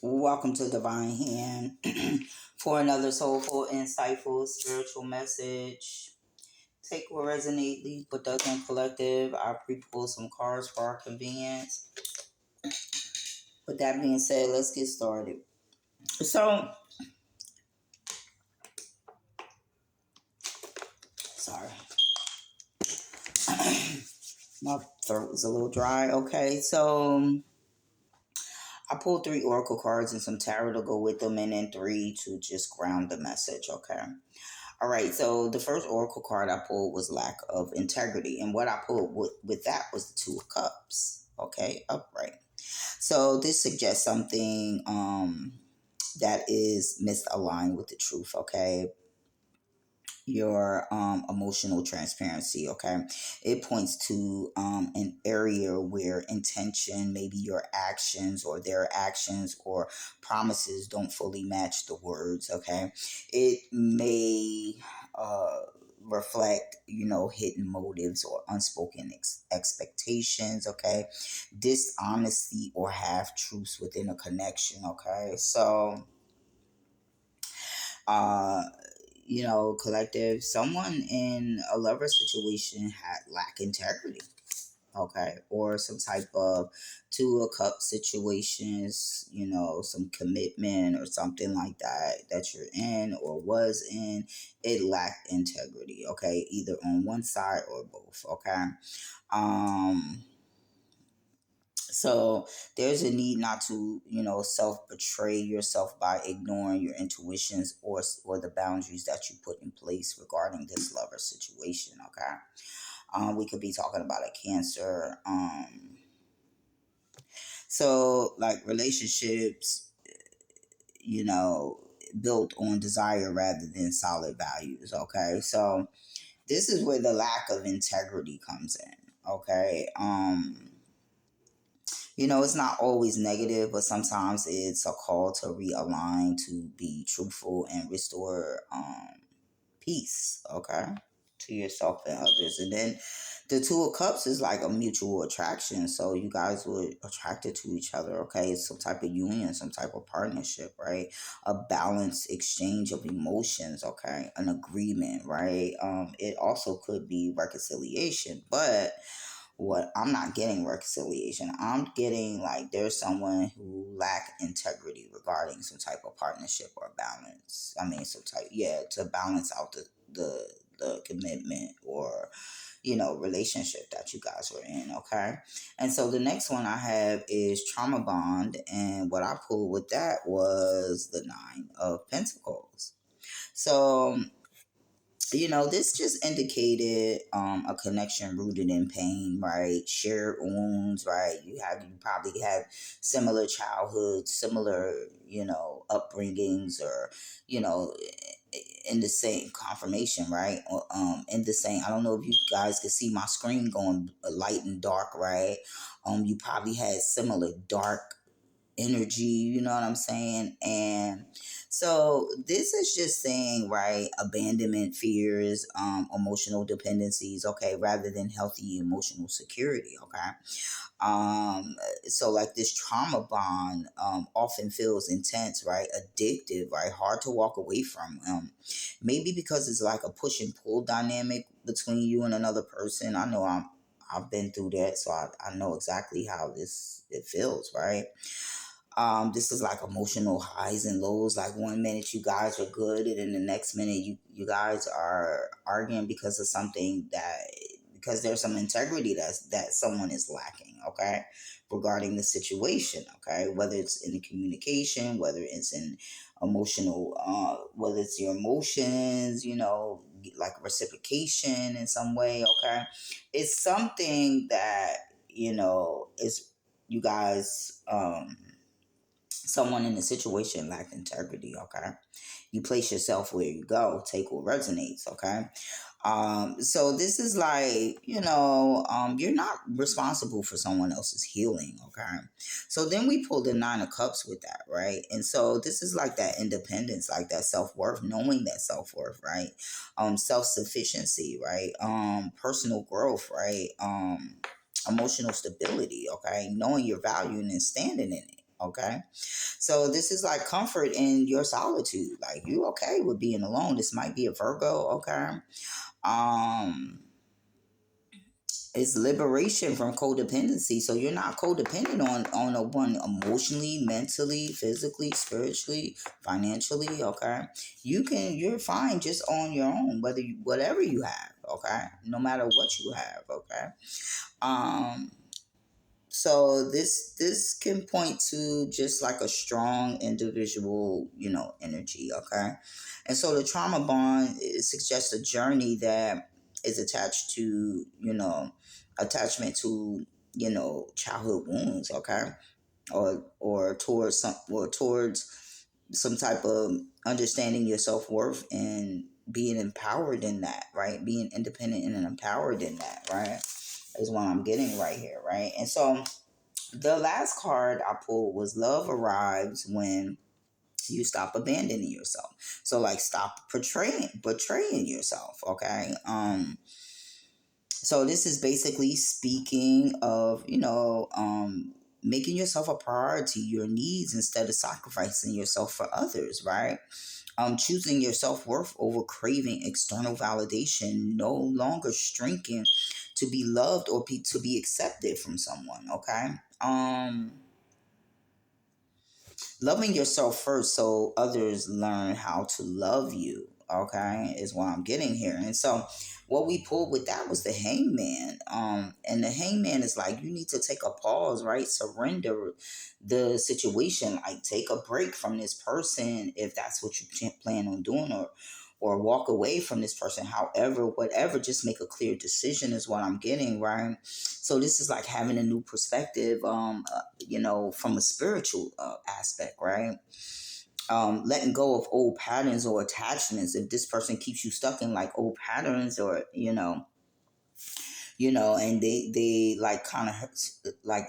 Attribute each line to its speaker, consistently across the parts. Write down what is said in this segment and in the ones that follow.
Speaker 1: Welcome to Divine Hand for another soulful, insightful, spiritual message. Take what resonates, leave what doesn't. Collective. I pre-pull some cards for our convenience. With that being said, let's get started. So, sorry, my throat was a little dry. Okay, so I pulled three oracle cards and some tarot to go with them, and then three to just ground the message. Okay. All right, so the first oracle card I pulled was lack of integrity, and what I pulled with that was the Two of Cups. Okay, upright. So this suggests something that is misaligned with the truth. Okay, your emotional transparency. Okay, it points to an area where intention, maybe your actions or their actions or promises don't fully match the words. Okay, it may uh reflect, hidden motives or unspoken expectations. Okay, dishonesty or half truths within a connection. Okay, so uh collective, someone in a lover situation had lack integrity. Okay, or some type of Two of Cup situations, some commitment or something like that you're in or was in, it lacked integrity. Okay, either on one side or both. Okay. um so there's a need not to, self betray yourself by ignoring your intuitions or the boundaries that you put in place regarding this lover situation. Okay, we could be talking about a Cancer. So like relationships, you know, built on desire rather than solid values. Okay, so this is where the lack of integrity comes in. Okay. It's not always negative, but sometimes it's a call to realign, to be truthful, and restore peace, okay, to yourself and others. And then the Two of Cups is like a mutual attraction. So you guys were attracted to each other, okay? It's some type of union, some type of partnership, right? A balanced exchange of emotions, okay? An agreement, right? It also could be reconciliation, but what I'm not getting reconciliation. I'm getting like there's someone who lack integrity regarding some type of partnership or balance. I mean, some type, yeah, to balance out the commitment or relationship that you guys were in. Okay, and so the next one I have is trauma bond, and what I pulled with that was the Nine of Pentacles. So this just indicated a connection rooted in pain, right? Shared wounds, right? You probably had similar childhoods, similar, upbringings, or, you know, in the same confirmation, right? Or in the same, I don't know if you guys can see my screen going light and dark, right? You probably had similar dark energy, you know what I'm saying? And so this is just saying, right, abandonment fears, emotional dependencies, okay, rather than healthy emotional security, okay? Um, so like this trauma bond often feels intense, right? Addictive, right? Hard to walk away from. Maybe because it's like a push and pull dynamic between you and another person. I've been through that, so I know exactly how it feels, right? This is like emotional highs and lows. Like one minute you guys are good, and then the next minute you guys are arguing because of something because there's some integrity that someone is lacking. Okay, regarding the situation. Okay, whether it's in the communication, whether it's in emotional, whether it's your emotions, like reciprocation in some way. Okay, it's something that is you guys someone in the situation lacked integrity. Okay, you place yourself where you go, take what resonates. Okay, so this is like you're not responsible for someone else's healing. Okay, so then we pull the Nine of Cups with that, right? And so this is like that independence, like that self-worth, knowing that self-worth, right? Self-sufficiency, right? Personal growth, right? Emotional stability, okay, knowing your value and then standing in it. Okay, So this is like comfort in your solitude. Like you okay with being alone. This might be a Virgo, okay? Um it's liberation from codependency. So you're not codependent on a one emotionally, mentally, physically, spiritually, financially, okay? You're fine just on your own, whatever you have, okay? No matter what you have, okay? Um so this can point to just like a strong individual, energy, okay? And so the trauma bond, it suggests a journey that is attached to, attachment to, childhood wounds, okay? Or towards some type of understanding your self-worth and being empowered in that, right? Being independent and empowered in that, right? Is what I'm getting right here, right? And so the last card I pulled was love arrives when you stop abandoning yourself. So like stop betraying yourself, okay? So this is basically speaking of, making yourself a priority, your needs instead of sacrificing yourself for others, right? Choosing your self-worth over craving external validation, no longer shrinking to be loved or to be accepted from someone, okay? Loving yourself first so others learn how to love you, okay, is what I'm getting here. And so what we pulled with that was the hangman. And the hangman is like you need to take a pause, right? Surrender the situation, like take a break from this person if that's what you plan on doing, or walk away from this person. However, whatever, just make a clear decision is what I'm getting, right? So this is like having a new perspective, from a spiritual aspect, right? Letting go of old patterns or attachments. If this person keeps you stuck in like old patterns, or and they like kind of like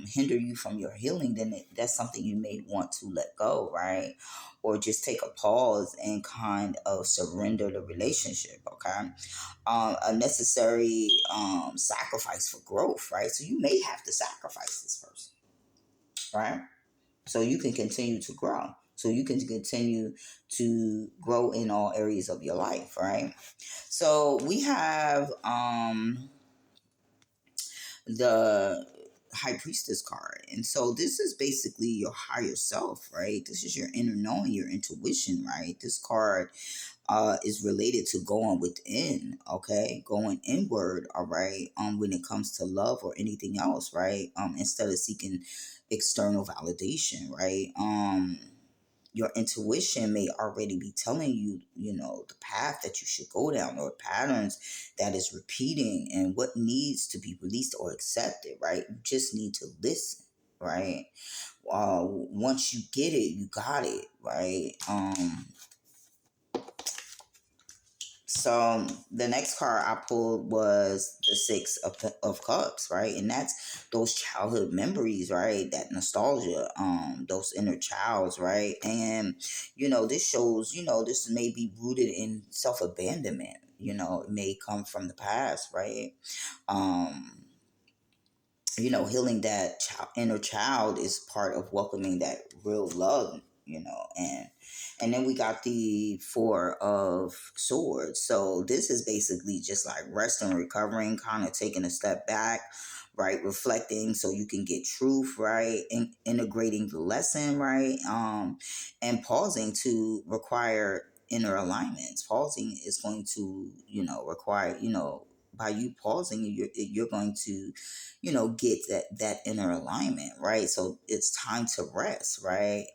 Speaker 1: hinder you from your healing, then that's something you may want to let go, right? Or just take a pause and kind of surrender the relationship, okay? A necessary sacrifice for growth, right? So you may have to sacrifice this person, right? So you can continue to grow. So you can continue to grow in all areas of your life, right? So we have the high priestess card. And so this is basically your higher self, right? This is your inner knowing, your intuition, right? This card is related to going within, okay? Going inward, all right? When it comes to love or anything else, right? Instead of seeking external validation, right? Your intuition may already be telling you, the path that you should go down, or patterns that is repeating, and what needs to be released or accepted, right? You just need to listen, right? Once you get it, you got it, right? So the next card I pulled was the Six of Cups, right? And that's those childhood memories, right? That nostalgia, those inner childs, right? And this shows, this may be rooted in self abandonment. It may come from the past, right? Um, healing that inner child is part of welcoming that real love, and then we got the Four of Swords. So this is basically just like resting, recovering, kind of taking a step back, right? Reflecting so you can get truth, right? Integrating the lesson, right? And pausing to require inner alignments. Pausing is going to, require, by you pausing, you're going to, get that inner alignment, right? So it's time to rest, right?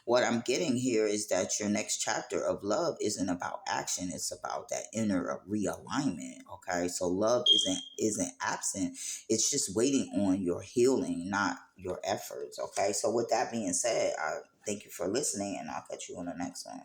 Speaker 1: What I'm getting here is that your next chapter of love isn't about action, it's about that inner realignment, okay? So love isn't absent, it's just waiting on your healing, not your efforts, okay? So with that being said, I thank you for listening, and I'll catch you on the next one.